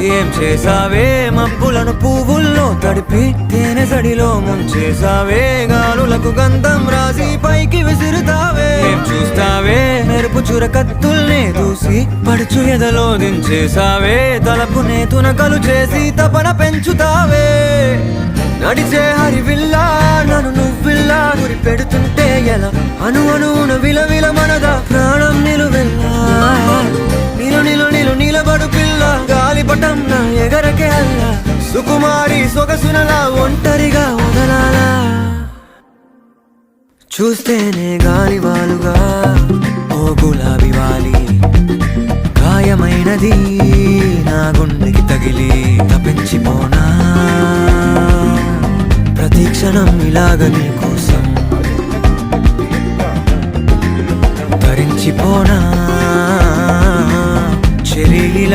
ఏం చేసావే మబ్బులను పువ్వుల్లో తడిపి తేనె సడిలో ముంచేసావే గాలులకు గంధం రాసి పైకి విసురుతావే ఏం చూస్తావే మెరుపు చురకత్తుల్నే దూసి పడుచు ఎదలో దించేసావే తలపునే తునకలు చేసి తపన పెంచుతావే నడిచే హరివిల్లా నన్ను నువ్విల్లా గురి పెడుతుంటే ఎలా అను అనువున విలవిల మనదా ప్రాణం నిలువెల్లా నిలు నిలు నిలు నిలబడు పిల్ల గాలిపటం నా ఎగరకే అల్లా సుకుమారి సొగసునలా ఒంటరిగా వదలాలా చూస్తేనే గాలివాలుగా ఓ గులాబీ వాలి గాయమైనది నా గుండెకి తగిలి తప్పించిపోనా ప్రతి క్షణం ఇలాగ నీ కోసం తరించిపోనా